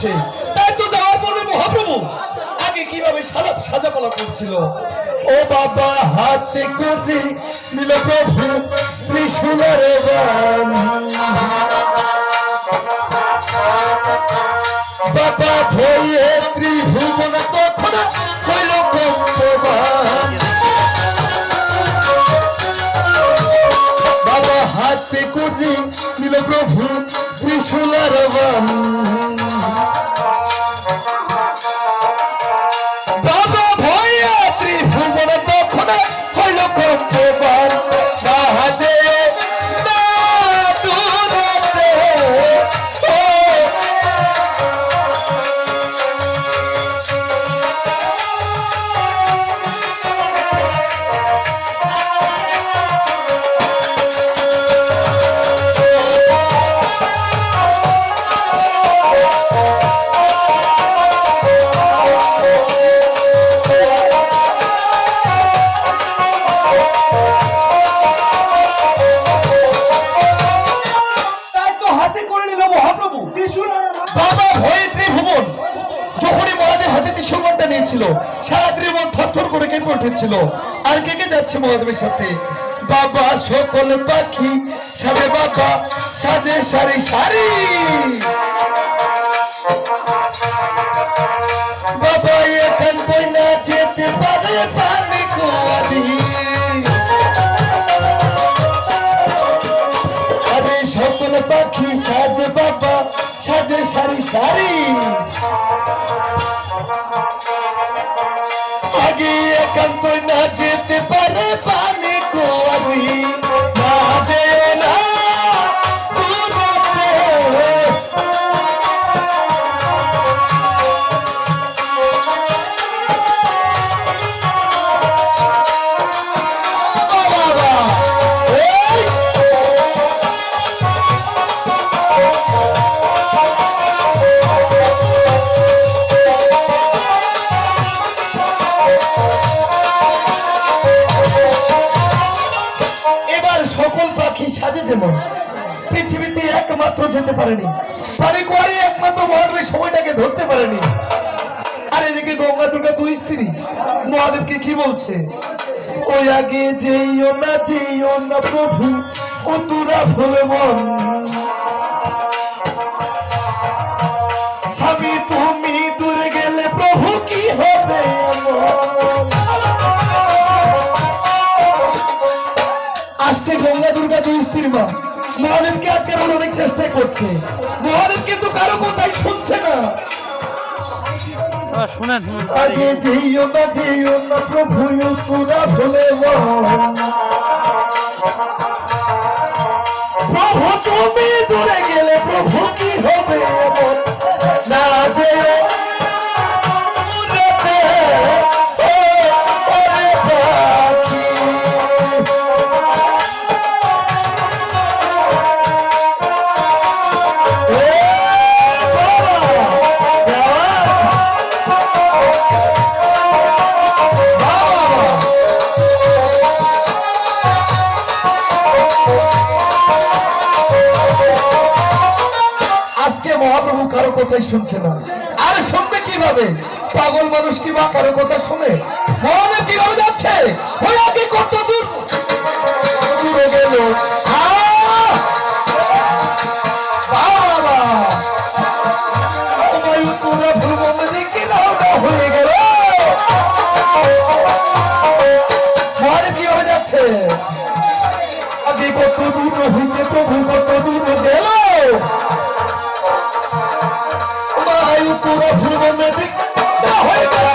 যাচ্ছে। তাই তো যাওয়ার পরে মহাপ্রভু আগে কিভাবে সাজাপালা করছিল। ও বাবা হাতে করে নিল প্রভু ত্রিশূলের বাণ, বাবা ভয়ে ত্রিভুবন তখন হইল কম্পমান। বাবা হাতে করে নিল প্রভু ত্রিশূলের বাণ, বাবা ভয়ে ত্রিভুবন তখন হইল কম্পমান। বাজে না দূরতে ও সারা ত্রিভুবন থরথর করে কেঁপে উঠেছিল। আর কে কে যাচ্ছে মহাদেবের সাথে? বাবা সকল পাখি সাজে, বাবা সাজে সারি সারি, বাবা এখন বই না যেতে পারে পানি কোয়ারি, আরে সকল পাখি সাজে, বাবা সাজে সারি সারি, আগে একান্ত না যেতে পারে পানি কোয়ারি, না যে না দূরতে। সাজে যেমন পৃথিবীতে একমাত্র যেতে পারেনি, পানি কোয়ারি একমাত্র মহাদেবের সময়টাকে ধরতে পারেনি। আর এদিকে গঙ্গা দুর্গা দুই স্ত্রী মহাদেবকে কি বলছে? ওই আগে যেও না প্রভু ও তোরা ভুলে মন, স্বামী তুমি দূরে গেলে প্রভু কি হবে। আজকে গঙ্গা দুর্গা দুই স্ত্রীর মা মহাদেবকে আটকানোর অনেক চেষ্টা করছে, মহাদেব কিন্তু কারো কথাই শুনছে না। আগে যেও না প্রভু তোরা ভুলে প্রভু তুমি দূরে গেলে প্রভু কি হবে। না যে মহাপ্রভু কারো কথাই শুনছে না। আর শুনবে কিভাবে? পাগল মানুষ কি বা কারো কথা শুনে? মহাদেব কিভাবে যাচ্ছে? ওই আগে কত দূর দূরে গেল, হয়ে গেল। মহাদেব কিভাবে যাচ্ছে? আগে কত দূর হইতে প্রভু কত দূর গেল। পুরো ভুবন দিক হয়ে গেল।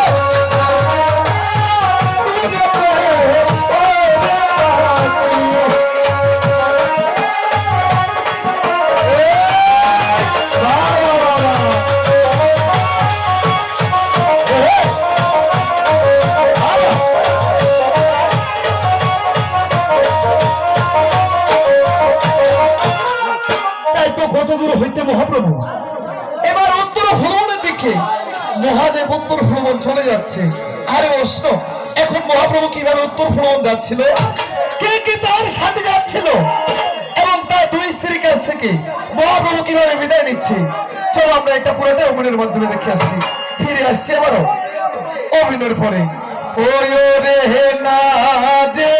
তাই তো কত দূর হইতে মহাপ্রভু এবার উত্তর ভ্রমণের দিকে মহাদেব উত্তর ভ্রমণ চলে যাচ্ছে। আরে অশ্ন এখন মহাপ্রভু কিভাবে উত্তর ভ্রমণ যাচ্ছিল, কে কে তার সাথে যাচ্ছিল এবং তার দুই স্ত্রীর কাছ থেকে মহাপ্রভু কিভাবে বিদায় নিচ্ছে চলো আমরা একটা পুরোটা অভিনয়ের মাধ্যমে দেখে আসছি, ফিরে আসছি আবারও অভিনয়ের পরে। ওই রে না যে